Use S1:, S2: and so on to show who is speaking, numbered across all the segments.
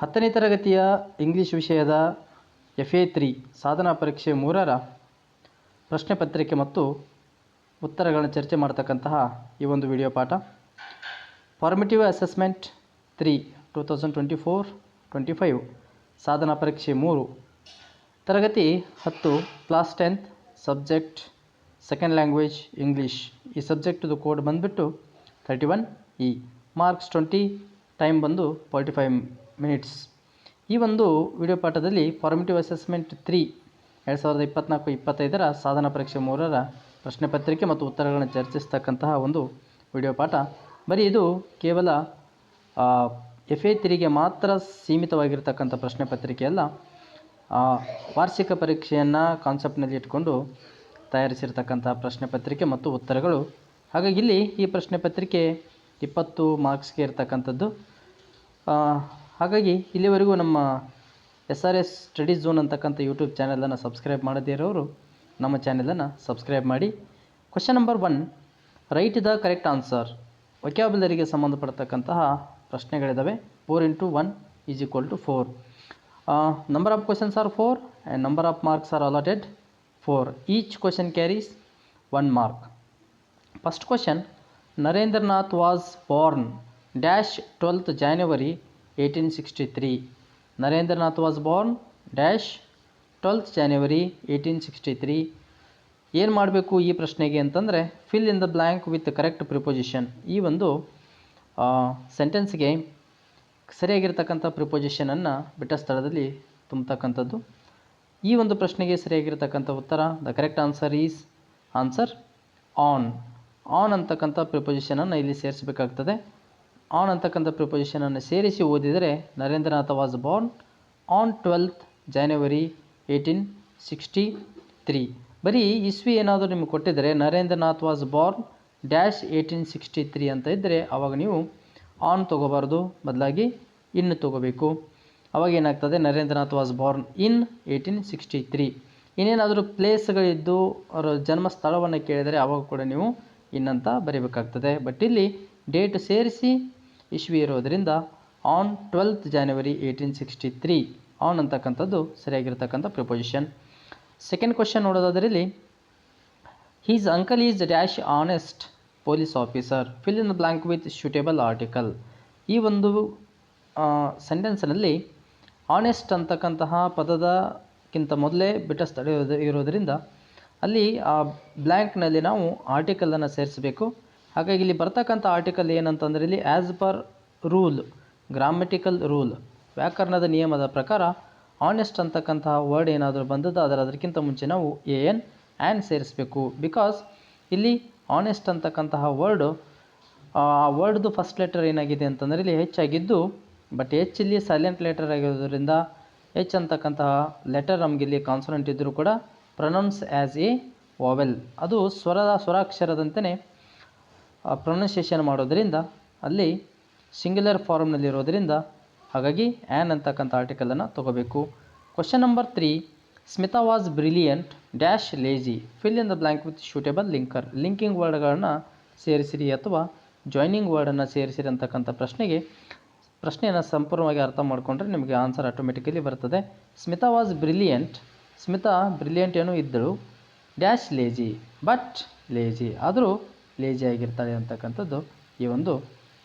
S1: 10ನೇ ತರಗತಿಯ ಇಂಗ್ಲೀಷ್ ವಿಷಯದ FA3 ಸಾಧನಾ ಪರೀಕ್ಷೆ 3ರ ಪ್ರಶ್ನೆ ಪತ್ರಿಕೆ ಮತ್ತು ಉತ್ತರಗಳನ್ನು ಚರ್ಚೆ ಮಾಡ್ತಕ್ಕಂತಹ ಈ ಒಂದು ವಿಡಿಯೋ ಪಾಠ. ಫಾರ್ಮೇಟಿವ್ ಅಸೆಸ್ಮೆಂಟ್ 3 2024-25 ಸಾಧನಾ ಪರೀಕ್ಷೆ 3 ತರಗತಿ 10 class 10th subject second language English. ಈ ಸಬ್ಜೆಕ್ಟ್ದು ಕೋಡ್ ಬಂದುಬಿಟ್ಟು 31E, ಮಾರ್ಕ್ಸ್ 20, ಟೈಮ್ ಬಂದು 45 ಮಿನಿಟ್ಸ್. ಈ ಒಂದು ವಿಡಿಯೋ ಪಾಠದಲ್ಲಿ ಫಾರ್ಮೇಟಿವ್ ಅಸೆಸ್ಮೆಂಟ್ 3 2024-25ರ ಸಾಧನಾ ಪರೀಕ್ಷೆ 3ರ ಪ್ರಶ್ನೆ ಪತ್ರಿಕೆ ಮತ್ತು ಉತ್ತರಗಳನ್ನು ಚರ್ಚಿಸ್ತಕ್ಕಂತಹ ಒಂದು ವಿಡಿಯೋ ಪಾಠ. ಬರೀ ಇದು ಕೇವಲ FA3ಗೆ ಮಾತ್ರ ಸೀಮಿತವಾಗಿರ್ತಕ್ಕಂಥ ಪ್ರಶ್ನೆ ಪತ್ರಿಕೆ ಅಲ್ಲ, ವಾರ್ಷಿಕ ಪರೀಕ್ಷೆಯನ್ನು ಕಾನ್ಸೆಪ್ಟ್ನಲ್ಲಿ ಇಟ್ಕೊಂಡು ತಯಾರಿಸಿರ್ತಕ್ಕಂಥ ಪ್ರಶ್ನೆ ಪತ್ರಿಕೆ ಮತ್ತು ಉತ್ತರಗಳು. ಹಾಗಾಗಿ ಇಲ್ಲಿ ಈ ಪ್ರಶ್ನೆ ಪತ್ರಿಕೆ 20 ಮಾರ್ಕ್ಸ್ಗೆ ಇರ್ತಕ್ಕಂಥದ್ದು. ಹಾಗಾಗಿ ಇಲ್ಲಿವರೆಗೂ ನಮ್ಮ SRS ಸ್ಟಡಿ ಝೋನ್ ಅಂತಕ್ಕಂಥ ಯೂಟ್ಯೂಬ್ ಚಾನಲನ್ನು ಸಬ್ಸ್ಕ್ರೈಬ್ ಮಾಡದೇ ಇರೋರು ನಮ್ಮ ಚಾನಲನ್ನು ಸಬ್ಸ್ಕ್ರೈಬ್ ಮಾಡಿ. Question number 1, write the correct answer. ವೊಕ್ಯಾಬ್ಯುಲರಿಗೆ ಸಂಬಂಧಪಡ್ತಕ್ಕಂತಹ ಪ್ರಶ್ನೆಗಳಿದ್ದಾವೆ. 4 × 1 = 4. Number of questions are 4 and number of marks are allotted 4. Each question carries 1 mark. First question, Narendranath was born dash 12th January 1863. Narendranath was born dash 12th January 1863. ಏನು ಮಾಡಬೇಕು ಈ ಪ್ರಶ್ನೆಗೆ ಅಂತಂದರೆ, fill in the blank with correct preposition. ಈ ಒಂದು ಸೆಂಟೆನ್ಸ್ಗೆ ಸರಿಯಾಗಿರ್ತಕ್ಕಂಥ ಪ್ರಿಪೊಸಿಷನನ್ನು ಬಿಟ್ಟ ಸ್ಥಳದಲ್ಲಿ ತುಂಬತಕ್ಕಂಥದ್ದು. ಈ ಒಂದು ಪ್ರಶ್ನೆಗೆ ಸರಿಯಾಗಿರ್ತಕ್ಕಂಥ ಉತ್ತರ, the correct answer is answer on. On ಅಂತಕ್ಕಂಥ ಪ್ರಿಪೊಸಿಷನನ್ನು ಇಲ್ಲಿ ಸೇರಿಸಬೇಕಾಗ್ತದೆ. ಆನ್ ಅಂತಕ್ಕಂಥ ಪ್ರಿಪೊಸಿಷನನ್ನು ಸೇರಿಸಿ ಓದಿದರೆ Narendranath was Born on 12th January 1863. ಬರೀ ಇಸ್ವಿ ಏನಾದರೂ ನಿಮಗೆ ಕೊಟ್ಟಿದ್ದರೆ ನರೇಂದ್ರನಾಥ್ ವಾಸ್ ಬಾರ್ನ್ ಡ್ಯಾಶ್ 1863 ಅಂತ ಇದ್ದರೆ ಆವಾಗ ನೀವು ಆನ್ ತೊಗೋಬಾರ್ದು, ಬದಲಾಗಿ ಇನ್ ತೊಗೋಬೇಕು. ಅವಾಗ ಏನಾಗ್ತದೆ, ನರೇಂದ್ರನಾಥ್ ವಾಸ್ ಬಾರ್ನ್ ಇನ್ 1863. ಇನ್ನೇನಾದರೂ ಪ್ಲೇಸ್ಗಳಿದ್ದು ಅವರ ಜನ್ಮ ಸ್ಥಳವನ್ನು ಕೇಳಿದರೆ ಆವಾಗ ಕೂಡ ನೀವು ಇನ್ನಂತ ಬರೀಬೇಕಾಗ್ತದೆ. ಬಟ್ ಇಲ್ಲಿ ಡೇಟ್ ಸೇರಿಸಿ ಇಸ್ವಿ ಇರೋದರಿಂದ ಆನ್ 12th January 1863 ಆನ್ ಅಂತಕ್ಕಂಥದ್ದು ಸರಿಯಾಗಿರ್ತಕ್ಕಂಥ ಪ್ರಿಪೊಸಿಷನ್. ಸೆಕೆಂಡ್ ಕ್ವೆಶನ್ ನೋಡೋದಾದರೆ ಇಲ್ಲಿ, his uncle is dash honest police officer, fill in the blank with suitable article. ಈ ಒಂದು ಸೆಂಟೆನ್ಸ್ನಲ್ಲಿ ಆನೆಸ್ಟ್ ಅಂತಕ್ಕಂತಹ ಪದದಕ್ಕಿಂತ ಮೊದಲೇ ಬಿಟ್ಟ ಸ್ಥಳ ಇರೋದರಿಂದ ಅಲ್ಲಿ ಆ ಬ್ಲ್ಯಾಂಕ್ನಲ್ಲಿ ನಾವು ಆರ್ಟಿಕಲನ್ನು ಸೇರಿಸಬೇಕು. ಹಾಗಾಗಿ ಇಲ್ಲಿ ಬರ್ತಕ್ಕಂಥ ಆರ್ಟಿಕಲ್ ಏನಂತಂದರೆ, ಇಲ್ಲಿ as per rule, grammatical rule, ವ್ಯಾಕರಣದ ನಿಯಮದ ಪ್ರಕಾರ ಆನೆಸ್ಟ್ ಅಂತಕ್ಕಂತಹ ವರ್ಡ್ ಏನಾದರೂ ಬಂದದ್ದು ಅದಕ್ಕಿಂತ ಮುಂಚೆ ನಾವು ಆ್ಯನ್ ಸೇರಿಸಬೇಕು. ಬಿಕಾಸ್ ಇಲ್ಲಿ ಆನೆಸ್ಟ್ ಅಂತಕ್ಕಂತಹ ವರ್ಡು, ಆ ವರ್ಡ್ದು ಫಸ್ಟ್ ಲೆಟರ್ ಏನಾಗಿದೆ ಅಂತಂದರೆ ಇಲ್ಲಿ ಹೆಚ್ಚಾಗಿದ್ದು, ಬಟ್ ಇಲ್ಲಿ ಸೈಲೆಂಟ್ ಲೆಟರ್ ಆಗಿರೋದ್ರಿಂದ ಹೆಚ್ ಅಂತಕ್ಕಂತಹ ಲೆಟರ್ ನಮಗಿಲ್ಲಿ ಕಾನ್ಸೊನೆಂಟ್ ಇದ್ದರೂ ಕೂಡ ಪ್ರೊನೌನ್ಸ್ ಆ್ಯಸ್ ಎ ವಾವೆಲ್, ಅದು ಸ್ವರಾಕ್ಷರದಂತೆಯೇ ಪ್ರೊನೌನ್ಸಿಯೇಷನ್ ಮಾಡೋದರಿಂದ ಅಲ್ಲಿ ಸಿಂಗ್ಯುಲರ್ ಫಾರ್ಮ್ನಲ್ಲಿರೋದರಿಂದ ಹಾಗಾಗಿ ಆ್ಯನ್ ಅಂತಕ್ಕಂಥ ಆರ್ಟಿಕಲನ್ನು ತೊಗೋಬೇಕು. Question number 3, Smita was brilliant dash lazy, fill in the blank with suitable linker. Linking ವರ್ಡ್ಗಳನ್ನು ಸೇರಿಸಿರಿ ಅಥವಾ ಜಾಯ್ನಿಂಗ್ ವರ್ಡನ್ನು ಸೇರಿಸಿರಿ ಅಂತಕ್ಕಂಥ ಪ್ರಶ್ನೆಯನ್ನು ಸಂಪೂರ್ಣವಾಗಿ ಅರ್ಥ ಮಾಡಿಕೊಂಡ್ರೆ ನಿಮಗೆ ಆನ್ಸರ್ ಆಟೋಮೆಟಿಕಲಿ ಬರ್ತದೆ. Smita was brilliant, Smita brilliant ಏನೂ ಇದ್ದಳು, ಡ್ಯಾಶ್ ಲೇಜಿ, ಬಟ್ ಲೇಜಿ, ಆದರೂ ಲೇಜಿ ಆಗಿರ್ತಾಳೆ ಅಂತಕ್ಕಂಥದ್ದು ಈ ಒಂದು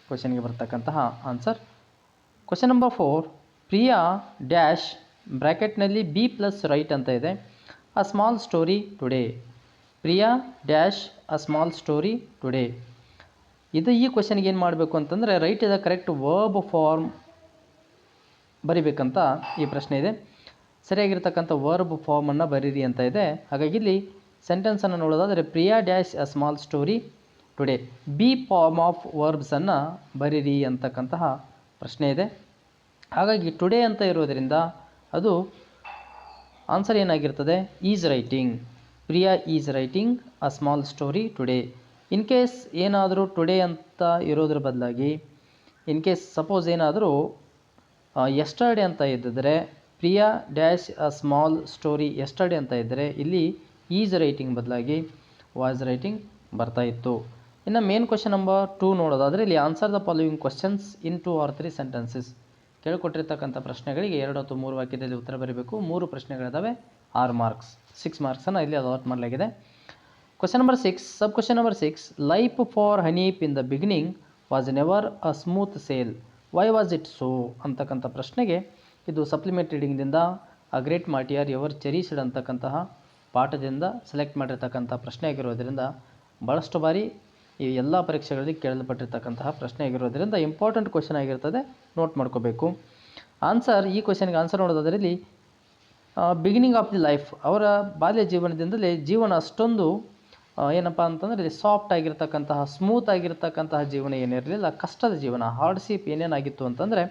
S1: ಕ್ವೆಶನ್ಗೆ ಬರ್ತಕ್ಕಂತಹ answer. Question number 4, Priya dash ಬ್ರ್ಯಾಕೆಟ್ನಲ್ಲಿ B+ ರೈಟ್ ಅಂತ ಇದೆ, a small story today. Priya dash a small story today. ಈ ಕ್ವೆಶನ್ಗೆ ಏನು ಮಾಡಬೇಕು ಅಂತಂದರೆ, right the correct verb form ಬರಿಬೇಕಂತ ಈ ಪ್ರಶ್ನೆ ಇದೆ. ಸರಿಯಾಗಿರ್ತಕ್ಕಂಥ ವರ್ಬ್ ಫಾರ್ಮನ್ನು ಬರೀರಿ ಅಂತ ಇದೆ. ಹಾಗಾಗಿ ಇಲ್ಲಿ ಸೆಂಟೆನ್ಸನ್ನು ನೋಡೋದಾದರೆ, Priya dash a small story today, be form of ವರ್ಬ್ಸನ್ನು ಬರೀರಿ ಅಂತಕ್ಕಂತಹ ಪ್ರಶ್ನೆ ಇದೆ. ಹಾಗಾಗಿ ಟುಡೇ ಅಂತ ಇರೋದರಿಂದ ಅದು ಆನ್ಸರ್ ಏನಾಗಿರ್ತದೆ, is writing. Priya is writing a small story today. In case ಏನಾದರೂ ಟುಡೇ ಅಂತ ಇರೋದ್ರ ಬದಲಾಗಿ ಇನ್ ಕೇಸ್ ಸಪೋಸ್ ಏನಾದರೂ ಯಸ್ಟರ್ಡೇ ಅಂತ ಇದ್ದಿದ್ರೆ, Priya dash a small story yesterday ಅಂತ ಇದ್ದರೆ ಇಲ್ಲಿ ಈಸ್ ರೈಟಿಂಗ್ ಬದಲಾಗಿ ವಾಸ್ ರೈಟಿಂಗ್ ಬರ್ತಾ ಇತ್ತು. ಇನ್ನು ಮೇನ್ ಕ್ವೆಶನ್ ನಂಬರ್ 2 ನೋಡೋದಾದರೆ, ಇಲ್ಲಿ answer the following questions in 2 or 3 sentences. ಕೇಳಿಕೊಟ್ಟಿರ್ತಕ್ಕಂಥ ಪ್ರಶ್ನೆಗಳಿಗೆ 2 ಅಥವಾ 3 ವಾಕ್ಯದಲ್ಲಿ ಉತ್ತರ ಬರೀಬೇಕು. 3 ಪ್ರಶ್ನೆಗಳಿದ್ದಾವೆ, 6 ಮಾರ್ಕ್ಸ್, 6 ಮಾರ್ಕ್ಸನ್ನು ಇಲ್ಲಿ ಅಲಾಟ್ ಮಾಡಲಾಗಿದೆ. Question number 6, sub question number 6, life for Hanif in the beginning was never a smooth sail, why was it so ಅಂತಕ್ಕಂಥ ಪ್ರಶ್ನೆಗೆ ಇದು ಸಪ್ಲಿಮೆಂಟ್ ರೀಡಿಂಗ್ದಿಂದ a great martyr ever cherished ಅಂತಕ್ಕಂತಹ ಪಾಠದಿಂದ ಸೆಲೆಕ್ಟ್ ಮಾಡಿರ್ತಕ್ಕಂಥ ಪ್ರಶ್ನೆ ಆಗಿರೋದರಿಂದ ಭಾಳಷ್ಟು ಬಾರಿ ಈ ಎಲ್ಲ ಪರೀಕ್ಷೆಗಳಲ್ಲಿ ಕೇಳಲ್ಪಟ್ಟಿರ್ತಕ್ಕಂತಹ ಪ್ರಶ್ನೆ ಆಗಿರೋದರಿಂದ ಇಂಪಾರ್ಟೆಂಟ್ ಕ್ವಶನ್ ಆಗಿರ್ತದೆ, ನೋಟ್ ಮಾಡ್ಕೋಬೇಕು. ಆನ್ಸರ್, ಈ ಕ್ವಶನ್ಗೆ ಆನ್ಸರ್ ನೋಡೋದಾದ್ರಲ್ಲಿ ಬಿಗಿನಿಂಗ್ ಆಫ್ ದಿ ಲೈಫ್, ಅವರ ಬಾಲ್ಯ ಜೀವನದಿಂದಲೇ ಜೀವನ ಅಷ್ಟೊಂದು ಏನಪ್ಪ ಅಂತಂದರೆ ಸಾಫ್ಟ್ ಆಗಿರ್ತಕ್ಕಂತಹ, ಸ್ಮೂತ್ ಆಗಿರ್ತಕ್ಕಂತಹ ಜೀವನ ಏನಿರಲಿಲ್ಲ, ಕಷ್ಟದ ಜೀವನ, ಹಾರ್ಡ್ಶಿಪ್ ಏನೇನಾಗಿತ್ತು ಅಂತಂದರೆ,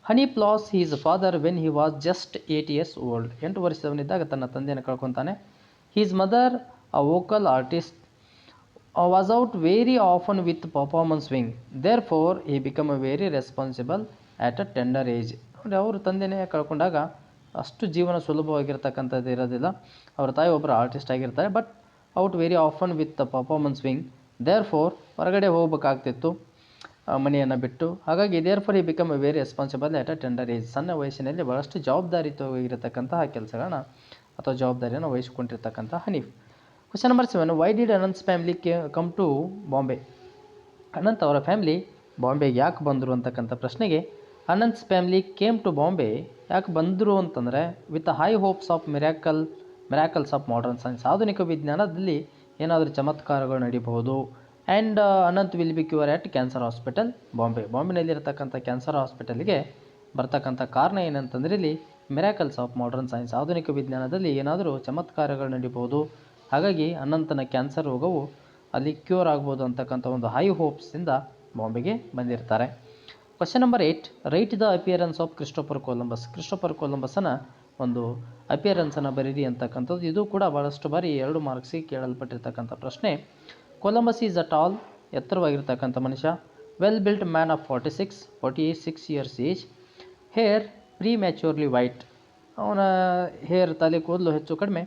S1: Hanif lost his father when he was just 8 years old, 8 ವರ್ಷದವನಿದ್ದಾಗ ತನ್ನ ತಂದೆಯನ್ನು ಕಳ್ಕೊತಾನೆ. His mother a vocal artist was out very often with performance swing, therefore he became a very responsible at a tender age. ಅಂದರೆ ಅವರು ತಂದೆನೇ ಕಳ್ಕೊಂಡಾಗ ಅಷ್ಟು ಜೀವನ ಸುಲಭವಾಗಿರ್ತಕ್ಕಂಥದ್ದು ಇರೋದಿಲ್ಲ. ಅವರ ತಾಯಿ ಒಬ್ಬರು ಆರ್ಟಿಸ್ಟ್ ಆಗಿರ್ತಾರೆ, but out very often with the performance wing, therefore ಹೊರಗಡೆ ಹೋಗ್ಬೇಕಾಗ್ತಿತ್ತು ಮನೆಯನ್ನು ಬಿಟ್ಟು. ಹಾಗಾಗಿ therefore he become a very responsible at a tender age, ಸಣ್ಣ ವಯಸ್ಸಿನಲ್ಲಿ ಭಾಳಷ್ಟು ಜವಾಬ್ದಾರಿಯುತವಾಗಿರತಕ್ಕಂತಹ ಕೆಲಸಗಳನ್ನ ಅಥವಾ ಜವಾಬ್ದಾರಿಯನ್ನು ವಹಿಸಿಕೊಂಡಿರ್ತಕ್ಕಂಥ Hanif. Question number 7, why did Anant's family come to Bombay, Anant ಅವರ ಫ್ಯಾಮಿಲಿ ಬಾಂಬೆಗೆ ಯಾಕೆ ಬಂದರು ಅಂತಕ್ಕಂಥ ಪ್ರಶ್ನೆಗೆ, Anant's family came to Bombay ಯಾಕೆ ಬಂದರು ಅಂತಂದರೆ, with high hopes of miracles of modern science, ಆಧುನಿಕ ವಿಜ್ಞಾನದಲ್ಲಿ ಏನಾದರೂ ಚಮತ್ಕಾರಗಳು ನಡೀಬಹುದು. And Anant will be cure at cancer hospital Bombay, ಬಾಂಬೆನಲ್ಲಿರ್ತಕ್ಕಂಥ ಕ್ಯಾನ್ಸರ್ ಹಾಸ್ಪಿಟಲ್ಗೆ ಬರ್ತಕ್ಕಂಥ ಕಾರಣ ಏನಂತಂದರೆ ಇಲ್ಲಿ ಮಿರಾಕಲ್ಸ್ ಆಫ್ ಮಾಡರ್ನ್ ಸೈನ್ಸ್, ಆಧುನಿಕ ವಿಜ್ಞಾನದಲ್ಲಿ ಏನಾದರೂ ಚಮತ್ಕಾರಗಳು ನಡೀಬಹುದು, ಹಾಗಾಗಿ ಅನಂತನ ಕ್ಯಾನ್ಸರ್ ರೋಗವು ಅಲ್ಲಿ ಕ್ಯೂರ್ ಆಗ್ಬೋದು ಅಂತಕ್ಕಂಥ ಒಂದು ಹೈ ಹೋಪ್ಸಿಂದ ಬಾಂಬೆಗೆ ಬಂದಿರ್ತಾರೆ. Question number 8, write the appearance of Christopher Columbus, Christopher ಕೊಲಂಬಸ್ನ ಒಂದು ಅಪಿಯರೆನ್ಸನ್ನು ಬರೀರಿ ಅಂತಕ್ಕಂಥದ್ದು. ಇದು ಕೂಡ ಭಾಳಷ್ಟು ಬಾರಿ 2 ಮಾರ್ಕ್ಸಿಗೆ ಕೇಳಲ್ಪಟ್ಟಿರ್ತಕ್ಕಂಥ ಪ್ರಶ್ನೆ. ಕೊಲಂಬಸ್ ಈಸ್ ಅ ಟಾಲ್, ಎತ್ತರವಾಗಿರ್ತಕ್ಕಂಥ ಮನುಷ್ಯ, well built man of 46 years age, hair prematurely white, ಅವನ ಹೇರ್ ತಲೆ ಕೂದಲು ಹೆಚ್ಚು ಕಡಿಮೆ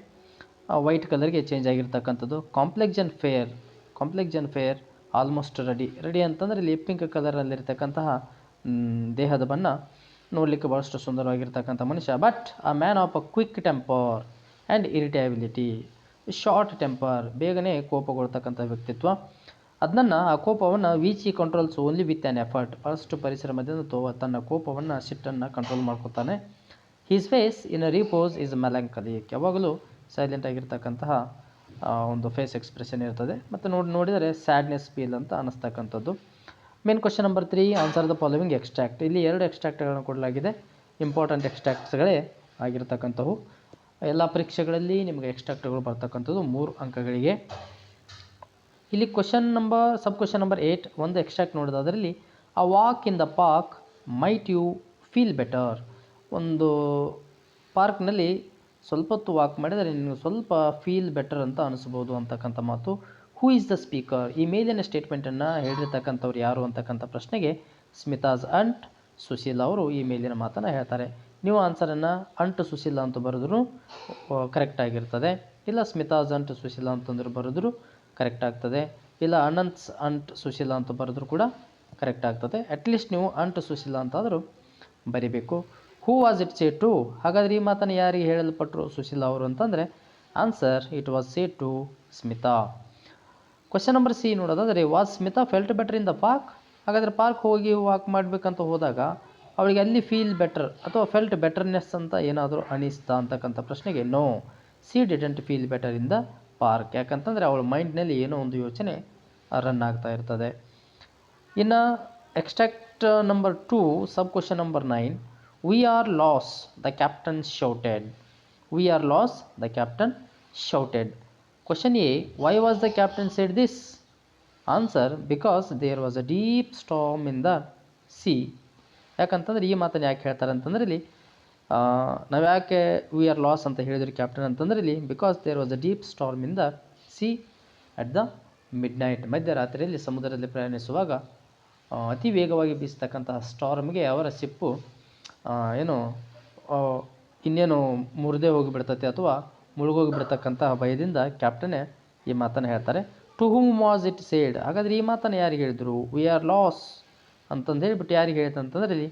S1: ವೈಟ್ ಕಲರ್ಗೆ ಚೇಂಜ್ ಆಗಿರ್ತಕ್ಕಂಥದ್ದು. ಕಾಂಪ್ಲೆಕ್ಜನ್ ಫೇರ್ ಆಲ್ಮೋಸ್ಟ್ ರೆಡಿ ಅಂತಂದರೆ ಇಲ್ಲಿ ಪಿಂಕ್ ಕಲರಲ್ಲಿರ್ತಕ್ಕಂತಹ ದೇಹದ ಬಣ್ಣ, ನೋಡಲಿಕ್ಕೆ ಭಾಳಷ್ಟು ಸುಂದರವಾಗಿರ್ತಕ್ಕಂಥ ಮನುಷ್ಯ. But a man of a quick temper and irritability, short temper, ಬೇಗನೆ ಕೋಪಗೊಳ್ತಕ್ಕಂಥ ವ್ಯಕ್ತಿತ್ವ. ಆ ಕೋಪವನ್ನು which controls only with an effort, ಭಾಳಷ್ಟು ಪರಿಶ್ರಮದಿಂದ ತನ್ನ ಕೋಪವನ್ನು, ಸಿಟ್ಟನ್ನು ಕಂಟ್ರೋಲ್ ಮಾಡ್ಕೊತಾನೆ. His face in a repose is melancholic, ಯಾವಾಗಲೂ ಸೈಲೆಂಟ್ ಆಗಿರ್ತಕ್ಕಂತಹ ಒಂದು ಫೇಸ್ ಎಕ್ಸ್ಪ್ರೆಷನ್ ಇರ್ತದೆ. ಮತ್ತು ನೋಡಿದರೆ ಸ್ಯಾಡ್ನೆಸ್ ಫೀಲ್ ಅಂತ ಅನ್ನಿಸ್ತಕ್ಕಂಥದ್ದು. Main question number 3, answer the following extract, ಇಲ್ಲಿ 2 ಎಕ್ಸ್ಟ್ರಾಕ್ಟ್ಗಳನ್ನು ಕೊಡಲಾಗಿದೆ, ಇಂಪಾರ್ಟೆಂಟ್ ಎಕ್ಸ್ಟ್ರಾಕ್ಟ್ಸ್ಗಳೇ ಆಗಿರ್ತಕ್ಕಂಥವು. ಎಲ್ಲ ಪರೀಕ್ಷೆಗಳಲ್ಲಿ ನಿಮಗೆ ಎಕ್ಸ್ಟ್ರಾಕ್ಟ್ಗಳು ಬರ್ತಕ್ಕಂಥದ್ದು 3 ಅಂಕಗಳಿಗೆ. ಇಲ್ಲಿ ಸಬ್ ಕ್ವಶನ್ ನಂಬರ್ 8 ಒಂದು ಎಕ್ಸ್ಟ್ರಾಕ್ಟ್ ನೋಡೋದಾದ್ರಲ್ಲಿ, a walk in the park might you feel better, ಒಂದು ಪಾರ್ಕ್ನಲ್ಲಿ ಸ್ವಲ್ಪ ಹೊತ್ತು ವಾಕ್ ಮಾಡಿದರೆ ನಿಮಗೆ ಸ್ವಲ್ಪ ಫೀಲ್ ಬೆಟರ್ ಅಂತ ಅನಿಸ್ಬೋದು ಅಂತಕ್ಕಂಥ ಮಾತು. ಹೂ ಈಸ್ ದ ಸ್ಪೀಕರ್, ಈ ಮೇಲಿನ ಸ್ಟೇಟ್ಮೆಂಟನ್ನು ಹೇಳಿರ್ತಕ್ಕಂಥವ್ರು ಯಾರು ಅಂತಕ್ಕಂಥ ಪ್ರಶ್ನೆಗೆ ಸ್ಮಿತಾಸ್ ಅಂಟ್ ಸುಶೀಲಾ ಅವರು ಈ ಮೇಲಿನ ಮಾತನ್ನು ಹೇಳ್ತಾರೆ. ನೀವು ಆನ್ಸರನ್ನು ಅಂಟ್ ಸುಶೀಲಾ ಅಂತ ಬರೆದ್ರು ಕರೆಕ್ಟ್ ಆಗಿರ್ತದೆ, ಇಲ್ಲ ಸ್ಮಿತಾಸ್ ಅಂಟ್ ಸುಶೀಲಾ ಅಂತಂದ್ರೆ ಬರೆದ್ರು ಕರೆಕ್ಟ್ ಆಗ್ತದೆ, ಇಲ್ಲ ಅನಂತ್ಸ್ ಅಂಟ್ ಸುಶೀಲಾ ಅಂತ ಬರೆದ್ರು ಕೂಡ ಕರೆಕ್ಟ್ ಆಗ್ತದೆ. ಅಟ್ಲೀಸ್ಟ್ ನೀವು ಅಂಟ್ ಸುಶೀಲಾ ಅಂತಾದರೂ ಬರಿಬೇಕು. Who was it say to, ಹಾಗಾದರೆ ಈ ಮಾತನ್ನು ಯಾರಿಗೆ ಹೇಳಲ್ಪಟ್ಟರು ಸುಶೀಲಾ ಅವರು ಅಂತಂದರೆ, answer it was say to Smita. Question number C ನೋಡೋದಾದರೆ, was Smita felt better in the park, ಹಾಗಾದರೆ ಪಾರ್ಕ್ ಹೋಗಿ ವಾಕ್ ಮಾಡಬೇಕಂತ ಹೋದಾಗ ಅವಳಿಗೆ ಅಲ್ಲಿ ಫೀಲ್ ಬೆಟರ್ ಅಥವಾ ಫೆಲ್ಟ್ ಬೆಟರ್ನೆಸ್ ಅಂತ ಏನಾದರೂ ಅನಿಸ್ತಾ ಅಂತಕ್ಕಂಥ ಪ್ರಶ್ನೆಗೆ no, she didn't feel better in the park, ಯಾಕಂತಂದರೆ ಅವಳ ಮೈಂಡ್ನಲ್ಲಿ ಏನೋ ಒಂದು ಯೋಚನೆ ರನ್ ಆಗ್ತಾ ಇರ್ತದೆ. ಇನ್ನು extract number 2, sub question number 9, we are lost, the captain shouted. We are lost, the captain shouted. Question A, why was the captain said this? Answer, because there was a deep storm in the sea. ಯಾಕಂತಂದರೆ ಈ ಮಾತನ್ನು ಯಾಕೆ ಹೇಳ್ತಾರೆ ಅಂತಂದರೆ ಇಲ್ಲಿ ನಾವು ಯಾಕೆ we are loss ಅಂತ ಹೇಳಿದ್ರಿ ಕ್ಯಾಪ್ಟನ್ ಅಂತಂದರೆ ಇಲ್ಲಿ because there was a deep storm in the sea at the midnight, ಮಧ್ಯರಾತ್ರಿಯಲ್ಲಿ ಸಮುದ್ರದಲ್ಲಿ ಪ್ರಯಾಣಿಸುವಾಗ ಅತಿ ವೇಗವಾಗಿ ಬೀಸ್ತಕ್ಕಂತಹ ಸ್ಟಾರ್ಮ್ಗೆ ಅವರ ಶಿಪ್ಪು ಇನ್ನೇನು ಮುರಿದೇ ಹೋಗಿಬಿಡ್ತೈತೆ ಅಥವಾ ಮುಳುಗೋಗಿ ಬಿಡ್ತಕ್ಕಂತಹ ಭಯದಿಂದ ಕ್ಯಾಪ್ಟನ್ನೇ ಈ ಮಾತನ್ನು ಹೇಳ್ತಾರೆ. To whom was it said, ಹಾಗಾದರೆ ಈ ಮಾತನ್ನು ಯಾರಿಗೆ ಹೇಳಿದರು? ವಿ ಆರ್ ಲಾಸ್ ಅಂತಂದು ಹೇಳಿಬಿಟ್ಟು ಯಾರಿಗೆ ಹೇಳಿದೆ ಅಂತಂದರೆ ಇಲ್ಲಿ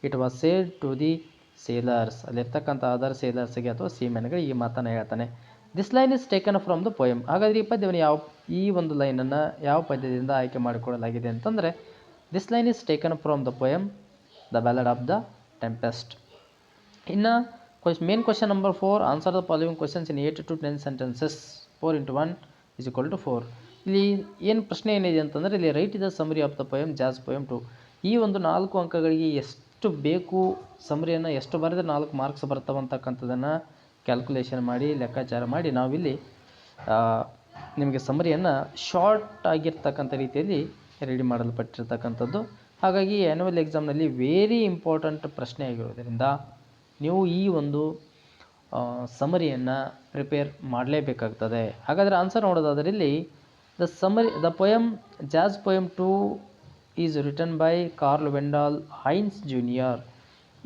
S1: it was said to the sailors. ಅಲ್ಲಿರ್ತಕ್ಕಂಥ ಅದರ್ ಸೇಲರ್ಸ್ಗೆ ಅಥವಾ ಸೀಮೆನ್ಗೆ ಈ ಮಾತನ್ನು ಹೇಳ್ತಾನೆ. This line is taken from the poem. ಹಾಗಾದರೆ ಈ ಪದ್ಯವನ್ನು ಈ ಒಂದು ಲೈನನ್ನು ಯಾವ ಪದ್ಯದಿಂದ ಆಯ್ಕೆ ಮಾಡಿಕೊಳ್ಳಲಾಗಿದೆ ಅಂತಂದರೆ, this line is taken from the poem the ballad of the tempest. ಇನ್ನು main question number 4, answer the following questions in 8 to 10 sentences. 4 into 1 is equal to 4. ಇಲ್ಲಿ ಏನು ಪ್ರಶ್ನೆ ಏನಿದೆ ಅಂತಂದರೆ, ಇಲ್ಲಿ right the summary of the poem jazz poem 2. ಈ ಒಂದು 4 ಅಂಕಗಳಿಗೆ ಎಷ್ಟು ಬೇಕು ಸಮರಿಯನ್ನು ಎಷ್ಟು ಬರೆದರೆ 4 ಮಾರ್ಕ್ಸ್ ಬರ್ತವಂತಕ್ಕಂಥದ್ದನ್ನು ಕ್ಯಾಲ್ಕುಲೇಷನ್ ಮಾಡಿ ಲೆಕ್ಕಾಚಾರ ಮಾಡಿ ನಾವಿಲ್ಲಿ ನಿಮಗೆ ಸಮರಿಯನ್ನು ಶಾರ್ಟ್ ಆಗಿರ್ತಕ್ಕಂಥ ರೀತಿಯಲ್ಲಿ ರೆಡಿ ಮಾಡಲ್ಪಟ್ಟಿರ್ತಕ್ಕಂಥದ್ದು. ಹಾಗಾಗಿ ಆ್ಯನ್ಯುವಲ್ ಎಕ್ಸಾಮ್ನಲ್ಲಿ ವೆರಿ ಇಂಪಾರ್ಟೆಂಟ್ ಪ್ರಶ್ನೆ ಆಗಿರೋದರಿಂದ ನೀವು ಈ ಒಂದು ಸಮರಿಯನ್ನು ಪ್ರಿಪೇರ್ ಮಾಡಲೇಬೇಕಾಗ್ತದೆ. ಹಾಗಾದರೆ ಆನ್ಸರ್ ನೋಡೋದಾದರೆ ಇಲ್ಲಿ the poem jazz poem 2 is written by Carl Wendell Hines junior.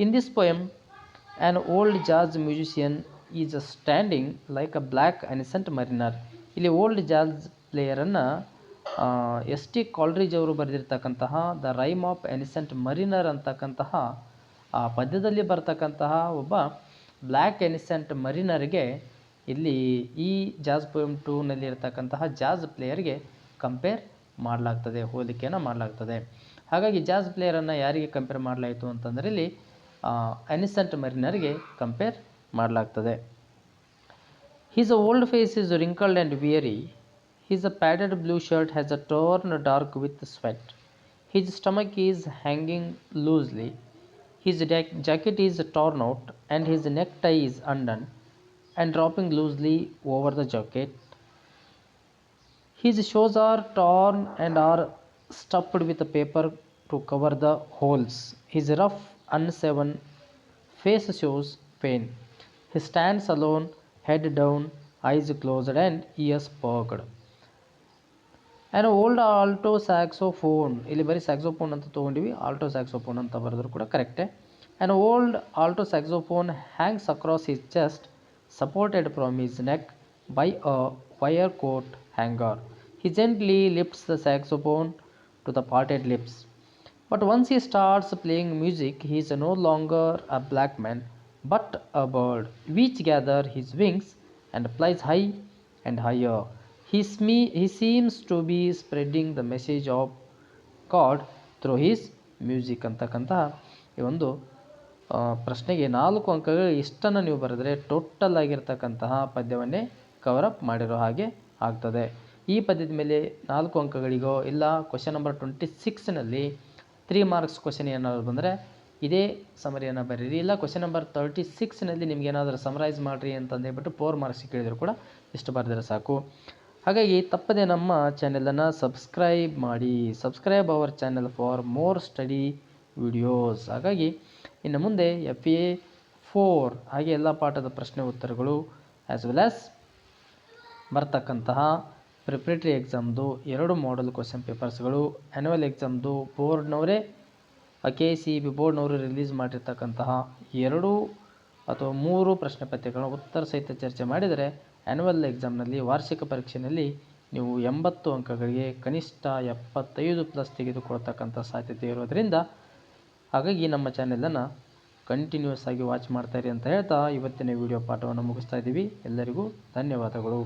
S1: In this poem an old jazz musician is standing like a black ancient mariner. ಇಲ್ಲಿ ಓಲ್ಡ್ ಜಾಜ್ ಪ್ಲೇಯರನ್ನು S.T. ಕಾಲ್ಡ್ರಿಜ್ ಅವರು ಬರೆದಿರ್ತಕ್ಕಂತಹ the rhyme of ancient mariner ಅಂತಕ್ಕಂತಹ ಆ ಪದ್ಯದಲ್ಲಿ ಬರ್ತಕ್ಕಂತಹ ಒಬ್ಬ black ಎನಿಸೆಂಟ್ ಮರಿನರ್ಗೆ ಇಲ್ಲಿ ಈ ಜಾಜ್ ಪೊಯಮ್ 2ನಲ್ಲಿ ಇರತಕ್ಕಂತಹ ಜಾಜ್ ಪ್ಲೇಯರ್ಗೆ ಕಂಪೇರ್ ಮಾಡಲಾಗ್ತದೆ, ಹೋಲಿಕೆಯನ್ನು ಮಾಡಲಾಗ್ತದೆ. ಹಾಗಾಗಿ ಜಾಜ್ ಪ್ಲೇಯರನ್ನು ಯಾರಿಗೆ ಕಂಪೇರ್ ಮಾಡಲಾಯಿತು ಅಂತಂದರೆ ಇಲ್ಲಿ ಅನಿಸೆಂಟ್ ಮರಿನರ್ಗೆ ಕಂಪೇರ್ ಮಾಡಲಾಗ್ತದೆ. His old face is wrinkled and weary. His padded blue shirt has turned dark with sweat. His stomach is hanging loosely. His jacket is torn out, and his necktie is undone and dropping loosely over the jacket. His shoes are torn and are stuffed with paper to cover the holes. His rough, unshaven face shows pain. He stands alone, head down, eyes closed and ears perked. And old alto saxophone, ಇಲ್ಲಿ ಬರೀ saxophone ಅಂತ ತೊಗೊಂಡಿವಿ, Alto saxophone ಅಂತ ಬರೆದ್ರು ಕೂಡ ಕರೆಕ್ಟೇ. And old alto saxophone hangs across his chest supported from his neck by a wire coat hanger. He gently lifts the saxophone to the parted lips. But once he starts playing music, he is no longer a black man, but a bird, which gathers his wings and flies high and higher. He seems to be spreading the message of God through his music ಅಂತಕ್ಕಂತಹ ಈ ಒಂದು ಪ್ರಶ್ನೆಗೆ 4 ಅಂಕಗಳು. ಇಷ್ಟನ್ನು ನೀವು ಬರೆದರೆ total ಆಗಿರ್ತಕ್ಕಂತಹ ಪದ್ಯವನ್ನೇ cover-up ಮಾಡಿರೋ ಹಾಗೆ ಆಗ್ತದೆ. ಈ ಪದ್ಯದ ಮೇಲೆ 4 ಅಂಕಗಳಿಗೋ ಇಲ್ಲ ಕ್ವಶನ್ ನಂಬರ್ 26ನಲ್ಲಿ 3 ಮಾರ್ಕ್ಸ್ ಕ್ವಶನ್ ಏನಾದರೂ ಬಂದರೆ ಇದೇ ಸಮರಿಯನ್ನು ಬರೀರಿ. ಇಲ್ಲ ಕ್ವಶನ್ ನಂಬರ್ 36ನಲ್ಲಿ ನಿಮ್ಗೆ ಏನಾದರೂ ಸಮರೈಸ್ ಮಾಡಿರಿ ಅಂತಂದೇಳ್ಬಿಟ್ಟು 4 ಮಾರ್ಕ್ಸ್ ಕೇಳಿದ್ರು ಕೂಡ ಇಷ್ಟು ಬರೆದರೆ ಸಾಕು. ಹಾಗಾಗಿ ತಪ್ಪದೆ ನಮ್ಮ ಚಾನೆಲನ್ನು ಸಬ್ಸ್ಕ್ರೈಬ್ ಮಾಡಿ. Subscribe our channel for more study videos. ಹಾಗಾಗಿ ಇನ್ನು ಮುಂದೆ FA4 ಹಾಗೆ ಎಲ್ಲ ಪಾಠದ ಪ್ರಶ್ನೆ ಉತ್ತರಗಳು ಆ್ಯಸ್ ವೆಲ್ ಆಸ್ ಬರ್ತಕ್ಕಂತಹ ಪ್ರಿಪ್ರೇಟರಿ ಎಕ್ಸಾಮ್ದು 2 ಮಾಡಲ್ ಕ್ವಶನ್ ಪೇಪರ್ಸ್ಗಳು, ಆ್ಯನ್ಯುವಲ್ ಎಕ್ಸಾಮ್ದು ಬೋರ್ಡ್ನವರೇ KCB ಬೋರ್ಡ್ನವರು ರಿಲೀಸ್ ಮಾಡಿರ್ತಕ್ಕಂತಹ 2 ಅಥವಾ 3 ಪ್ರಶ್ನೆ ಪತ್ರಿಕೆಗಳ ಉತ್ತರ ಸಹಿತ ಚರ್ಚೆ ಮಾಡಿದರೆ ಆ್ಯನ್ಯುವಲ್ ಎಕ್ಸಾಮ್ನಲ್ಲಿ ವಾರ್ಷಿಕ ಪರೀಕ್ಷೆಯಲ್ಲಿ ನೀವು 80 ಅಂಕಗಳಿಗೆ ಕನಿಷ್ಠ 75+ ತೆಗೆದುಕೊಳ್ತಕ್ಕಂಥ ಸಾಧ್ಯತೆ ಇರೋದರಿಂದ ಹಾಗಾಗಿ ನಮ್ಮ ಚಾನೆಲನ್ನು ಕಂಟಿನ್ಯೂಸ್ ಆಗಿ ವಾಚ್ ಮಾಡ್ತಾಯಿರಿ ಅಂತ ಹೇಳ್ತಾ ಇವತ್ತಿನ ವಿಡಿಯೋ ಪಾಠವನ್ನು ಮುಗಿಸ್ತಾ ಇದ್ದೀವಿ. ಎಲ್ಲರಿಗೂ ಧನ್ಯವಾದಗಳು.